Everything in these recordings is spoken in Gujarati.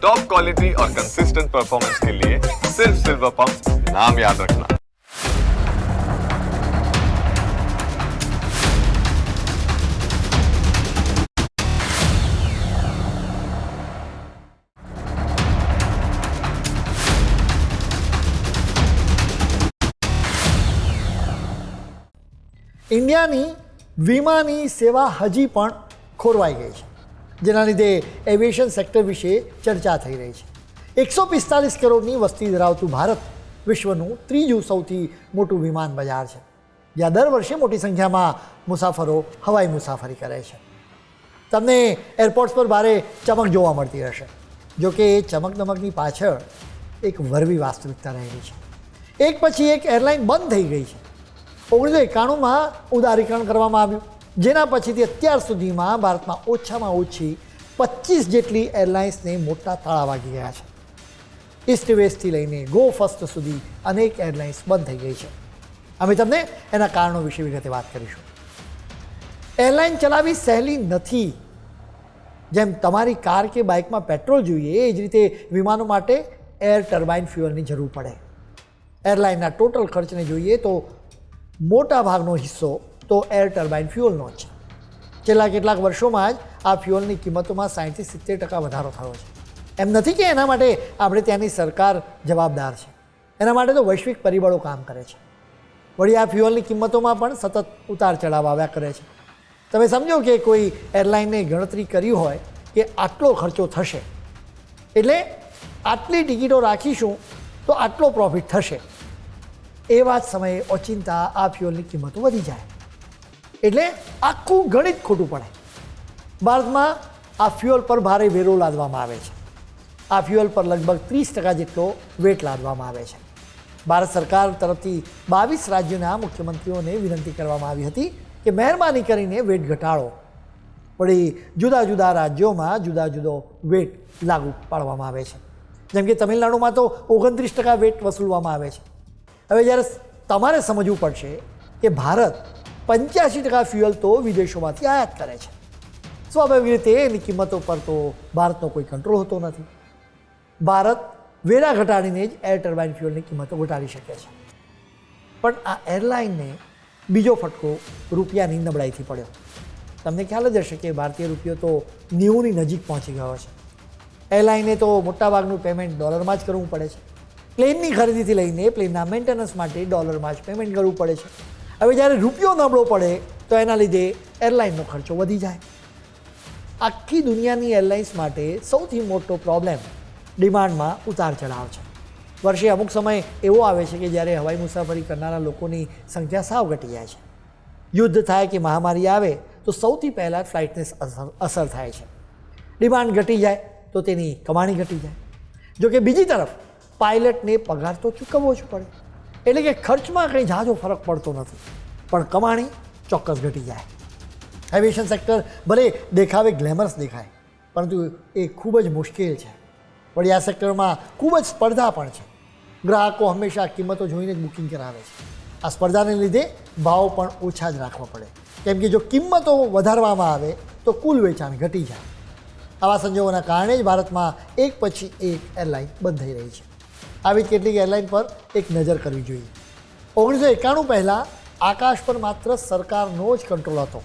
टॉप क्वालिटी और कंसिस्टेंट परफॉर्मेंस के लिए सिर्फ सिल्वर पंप नाम याद रखना। ઇન્ડિયાની વીમાની સેવા હજી પણ ખોરવાઈ ગઈ છે, જેના લીધે એવિએશન સેક્ટર વિશે ચર્ચા થઈ રહી છે। 145 કરોડની વસ્તી ધરાવતું ભારત વિશ્વનું ત્રીજું સૌથી મોટું વિમાન બજાર છે, જ્યાં દર વર્ષે મોટી સંખ્યામાં મુસાફરો હવાઈ મુસાફરી કરે છે। તમને એરપોર્ટ્સ પર ભારે ચમક જોવા મળતી રહેશે, જોકે એ ચમકદમકની પાછળ એક વરવી વાસ્તવિકતા રહેલી છે। એક પછી એક એરલાઇન બંધ થઈ ગઈ છે। 1991માં ઉદારીકરણ કરવામાં આવ્યું, જેના પછીથી અત્યાર સુધીમાં ભારતમાં ઓછામાં ઓછી 25 જેટલી એરલાઇન્સને મોટા તાળા વાગી ગયા છે। ઈસ્ટ વેસ્ટથી લઈને ગો ફર્સ્ટ સુધી અનેક એરલાઇન્સ બંધ થઈ ગઈ છે। અમે તમને એના કારણો વિશે વિગતે વાત કરીશું। એરલાઇન ચલાવવી સહેલી નથી। જેમ તમારી કાર કે બાઇકમાં પેટ્રોલ જોઈએ, એ જ રીતે વિમાનો માટે એર ટર્બાઇન ફ્યુઅલની જરૂર પડે। એરલાઇનના ટોટલ ખર્ચને જોઈએ તો મોટા ભાગનો હિસ્સો તો એર ટર્બાઇન ફ્યુઅલનો જ છે। છેલ્લા કેટલાક વર્ષોમાં જ આ ફ્યુઅલની કિંમતોમાં 60-70% વધારો થયો છે। એમ નથી કે એના માટે આપણે ત્યાંની સરકાર જવાબદાર છે, એના માટે તો વૈશ્વિક પરિબળો કામ કરે છે। વળી આ ફ્યુઅલની કિંમતોમાં પણ સતત ઉતાર ચઢાવ આવ્યા કરે છે। તમે સમજો કે કોઈ એરલાઇને ગણતરી કરી હોય કે આટલો ખર્ચો થશે, એટલે આટલી ટિકિટો રાખીશું તો આટલો પ્રોફિટ થશે। એવા જ સમયે ઓચિંતા આ ફ્યુઅલની કિંમતો વધી જાય, એટલે આખું ગણિત ખોટું પડે। ભારતમાં આ ફ્યુઅલ પર ભારે વેરો લાદવામાં આવે છે। આ ફ્યુઅલ પર લગભગ 30% જેટલો વેટ લાદવામાં આવે છે। ભારત સરકાર તરફથી 22 રાજ્યોના મુખ્યમંત્રીઓને વિનંતી કરવામાં આવી હતી કે મહેરબાની કરીને વેટ ઘટાડો। વળી જુદા જુદા રાજ્યોમાં જુદા જુદો વેટ લાગુ પાડવામાં આવે છે। જેમ કે તમિલનાડુમાં તો 29% વેટ વસૂલવામાં આવે છે। હવે જ્યારે તમારે સમજવું પડશે કે ભારત 85% ફ્યુઅલ તો વિદેશોમાંથી આયાત કરે છે। સ્વાભાવિક રીતે એની કિંમતો પર તો ભારતનો કોઈ કંટ્રોલ હોતો નથી। ભારત વેરા ઘટાડીને જ એર ટર્બાઇન ફ્યુઅલની કિંમતો ઘટાડી શકે છે। પણ આ એરલાઇનને બીજો ફટકો રૂપિયાની નબળાઈથી પડ્યો। તમને ખ્યાલ જ હશે કે ભારતીય રૂપિયો તો 90ની નજીક પહોંચી ગયો છે। એરલાઇને તો મોટાભાગનું પેમેન્ટ ડોલરમાં જ કરવું પડે છે। પ્લેનની ખરીદીથી લઈને પ્લેનના મેન્ટેનન્સ માટે ડોલરમાં જ પેમેન્ટ કરવું પડે છે। હવે જ્યારે રૂપિયો નબળો પડે તો એના લીધે એરલાઇનનો ખર્ચો વધી જાય। આખી દુનિયાની એરલાઇન્સ માટે સૌથી મોટો પ્રોબ્લેમ ડિમાન્ડમાં ઉતાર ચઢાવ છે। વર્ષે અમુક સમય એવો આવે છે કે જ્યારે હવાઈ મુસાફરી કરનારા લોકોની સંખ્યા સાવ ઘટી જાય છે। યુદ્ધ થાય કે મહામારી આવે તો સૌથી પહેલાં ફ્લાઇટને અસર થાય છે। ડિમાન્ડ ઘટી જાય તો તેની કમાણી ઘટી જાય। જોકે બીજી તરફ પાયલટને પગાર તો ચૂકવવો જ પડે, એટલે કે ખર્ચમાં કંઈ ઝાઝો ફરક પડતો નથી, પણ કમાણી ચોક્કસ ઘટી જાય। એવિએશન સેક્ટર ભલે દેખાવે ગ્લેમરસ દેખાય, પરંતુ એ ખૂબ જ મુશ્કેલ છે। વળી આ સેક્ટરમાં ખૂબ જ સ્પર્ધા પણ છે। ગ્રાહકો હંમેશા કિંમતો જોઈને જ બુકિંગ કરાવે છે। આ સ્પર્ધાને લીધે ભાવ પણ ઓછા જ રાખવા પડે, કેમ કે જો કિંમતો વધારવામાં આવે તો કુલ વેચાણ ઘટી જાય। આવા સંજોગોના કારણે જ ભારતમાં એક પછી એક એરલાઇન બંધ થઈ રહી છે। આવી જ કેટલીક એરલાઇન પર એક નજર કરવી જોઈએ। 1991 પહેલાં આકાશ પર માત્ર સરકારનો જ કંટ્રોલ હતો।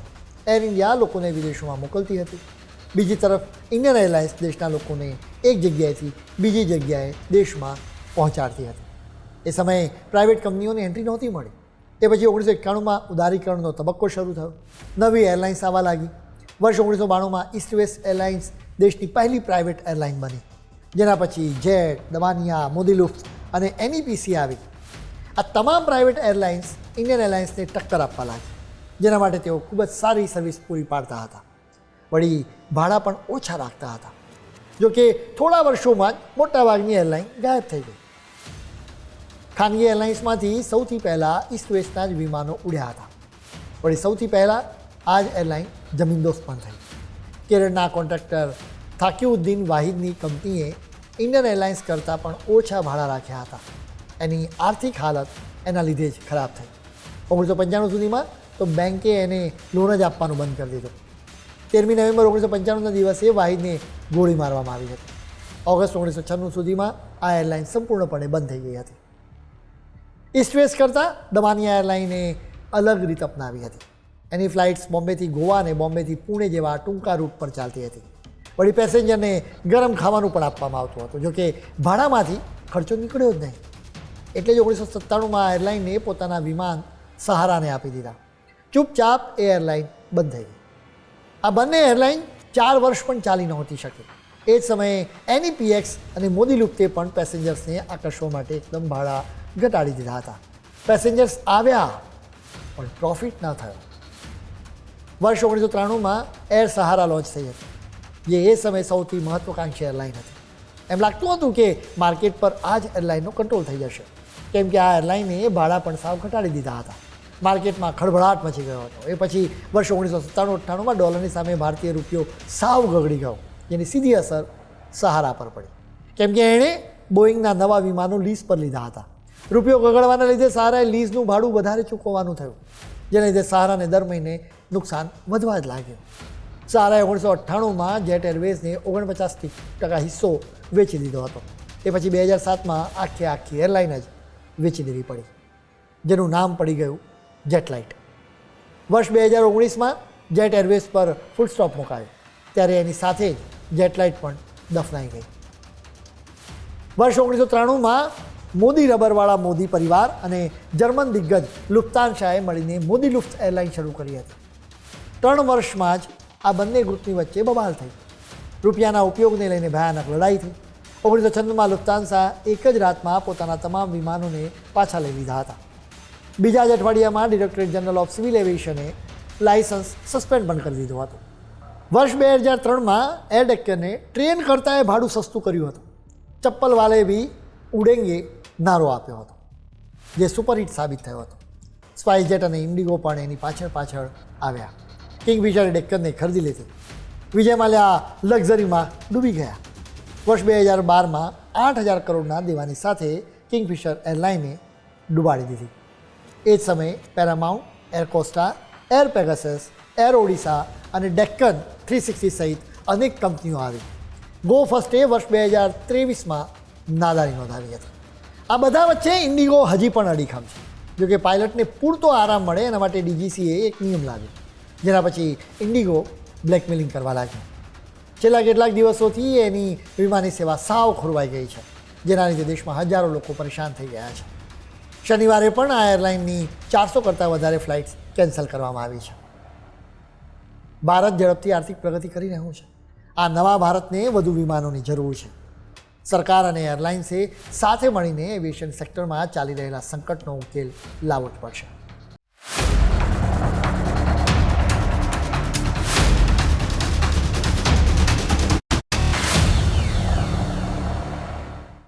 એર ઇન્ડિયા લોકોને વિદેશોમાં મોકલતી હતી, બીજી તરફ ઇન્ડિયન એરલાઇન્સ દેશના લોકોને એક જગ્યાએથી બીજી જગ્યાએ દેશમાં પહોંચાડતી હતી। એ સમયે પ્રાઇવેટ કંપનીઓની એન્ટ્રી નહોતી મળી। એ પછી 1991માં ઉદારીકરણનો તબક્કો શરૂ થયો, નવી એરલાઇન્સ આવવા લાગી। વર્ષ 1992માં ઈસ્ટ વેસ્ટ એરલાઇન્સ દેશની પહેલી પ્રાઇવેટ એરલાઇન બની, જેના પછી જેટ, દમાનિયા, મોદીલુફ્ત અને એનઈપીસી આવી। આ તમામ પ્રાઇવેટ એરલાઇન્સ ઇન્ડિયન એરલાઇન્સને ટક્કર આપવા લાગી, જેના માટે તેઓ ખૂબ જ સારી સર્વિસ પૂરી પાડતા હતા। વળી ભાડા પણ ઓછા રાખતા હતા। જોકે થોડા વર્ષોમાં જ મોટાભાગની એરલાઇન ગાયબ થઈ ગઈ। ખાનગી એરલાઇન્સમાંથી સૌથી પહેલાં ઈસ્ટ વેસ્ટના જ વિમાનો ઉડ્યા હતા। વળી સૌથી પહેલાં આ જ એરલાઇન જમીનદોસ્ત પણ થઈ। કેરળના કોન્ટ્રાક્ટર થાકીઉદ્દીન વાહિદની કંપનીએ ઇન્ડિયન એરલાઇન્સ કરતાં પણ ઓછા ભાડા રાખ્યા હતા। એની આર્થિક હાલત એના લીધે જ ખરાબ થઈ। 1995 સુધીમાં તો બેન્કે એને લોન જ આપવાનું બંધ કરી દીધું। 13મી નવેમ્બર 1995ના દિવસે વાહિદને ગોળી મારવામાં આવી હતી। ઓગસ્ટ 1996 સુધીમાં આ એરલાઇન સંપૂર્ણપણે બંધ થઈ ગઈ હતી. ઈસ્ટ વેસ્ટ કરતાં દમાની એરલાઇને અલગ રીત અપનાવી હતી. એની ફ્લાઇટ્સ બોમ્બેથી ગોવા અને બોમ્બેથી પુણે જેવા ટૂંકા રૂટ પર ચાલતી હતી. વળી પેસેન્જરને ગરમ ખાવાનું પણ આપવામાં આવતું હતું, જોકે ભાડામાંથી ખર્ચો નીકળ્યો જ નહીં. એટલે જ 1997માં આ એરલાઇને પોતાના વિમાન સહારાને આપી દીધા. ચૂપચાપ એ એરલાઇન બંધ થઈ ગઈ. આ બંને એરલાઇન 4 વર્ષ પણ ચાલી નહોતી શકી. એ જ સમયે NEPX અને મોદી લુફ્તે પણ પેસેન્જર્સને આકર્ષવા માટે એકદમ ભાડા ઘટાડી દીધા હતા. પેસેન્જર્સ આવ્યા પણ પ્રોફિટ ન થયો. વર્ષ 1993માં એર સહારા લોન્ચ થઈ હતી, જે એ સમયે સૌથી મહત્વાકાંક્ષી એરલાઇન હતી. એમ લાગતું હતું કે માર્કેટ પર આ જ એરલાઇનનો કંટ્રોલ થઈ જશે, કેમ કે આ એરલાઇને ભાડા પણ સાવ ઘટાડી દીધા હતા. માર્કેટમાં ખળભળાટ મચી ગયો હતો. એ પછી વર્ષ 1997-98માં ડોલરની સામે ભારતીય રૂપિયો સાવ ગગડી ગયો, જેની સીધી અસર સહારા પર પડી, કેમ કે એણે બોઈંગના નવા વિમાનો લીઝ પર લીધા હતા. રૂપિયો ગગડવાના લીધે સહારાએ લીઝનું ભાડું વધારે ચૂકવવાનું થયું, જેના લીધે સહારાને દર મહિને નુકસાન વધવા જ લાગ્યું. સહારાએ 1998માં જેટ એરવેઝને 49% હિસ્સો વેચી દીધો હતો. એ પછી 2007માં આખી એરલાઇન જ વેચી દેવી પડી, જેનું નામ પડી ગયું જેટલાઇટ. વર્ષ 2019માં જેટ એરવેઝ પર ફૂલ સ્ટોપ મુકાયો, ત્યારે એની સાથે જ જેટલાઇટ પણ દફનાઈ ગઈ. વર્ષ 1993માં મોદી રબરવાળા મોદી પરિવાર અને જર્મન દિગ્ગજ લુફ્તાન્સાએ મળીને મોદી લુફ્ત એરલાઇન શરૂ કરી હતી. 3 વર્ષમાં જ આ બંને ગ્રુપની વચ્ચે બબાલ થઈ. રૂપિયાના ઉપયોગને લઈને ભયાનક લડાઈ થઈ. 1996માં લુફ્તાન્સા એક જ રાતમાં પોતાના તમામ વિમાનોને પાછા લઈ લીધા હતા. બીજા જ અઠવાડિયામાં ડિરેક્ટરેટ જનરલ ઓફ સિવિલ એવિએશને લાયસન્સ સસ્પેન્ડ પણ કરી દીધું હતું. વર્ષ 2003માં એર ડેક્કને ટ્રેન કરતાં એ ભાડું સસ્તું કર્યું હતું. ચપ્પલ વાલે ભી ઉડેંગે નારો આપ્યો હતો, જે સુપરહિટ સાબિત થયો હતો. સ્પાઇસજેટ અને ઇન્ડિગો પણ એની પાછળ આવ્યા. કિંગફિશરે ડેક્કનને ખરીદી લીધી. વિજય માલ્યા લક્ઝરીમાં ડૂબી ગયા. વર્ષ 2012માં 8,000 કરોડના દેવાની સાથે કિંગફિશર એરલાઇને ડૂબાડી દીધી. એ જ સમયે Paramount, air Costa, air Pegasus, air Odisha અને ડેક્કન 360 સહિત અનેક કંપનીઓ આવી. ગો ફર્સ્ટે વર્ષ 2023માં નાદારી નોંધાવી હતી. આ બધા વચ્ચે ઇન્ડિગો હજી પણ અડીખમ છે. જોકે પાયલટને પૂરતો આરામ મળે એના માટે DGCAએ એક નિયમ લાવ્યો, જેના પછી ઇન્ડિગો બ્લેકમેલિંગ કરવા લાગ્યું. છેલ્લા કેટલાક દિવસોથી એની વિમાની સેવા સાવ ખોરવાઈ ગઈ છે, જેના લીધે દેશમાં હજારો લોકો પરેશાન થઈ ગયા છે. શનિવારે પણ આ એરલાઇનની 400 કરતાં વધારે ફ્લાઇટ્સ કેન્સલ કરવામાં આવી છે. ભારત ઝડપથી આર્થિક પ્રગતિ કરી રહ્યું છે. આ નવા ભારતને વધુ વિમાનોની જરૂર છે. સરકાર અને એરલાઇન્સે સાથે મળીને એવિએશન સેક્ટરમાં ચાલી રહેલા સંકટનો ઉકેલ લાવવો જ પડશે.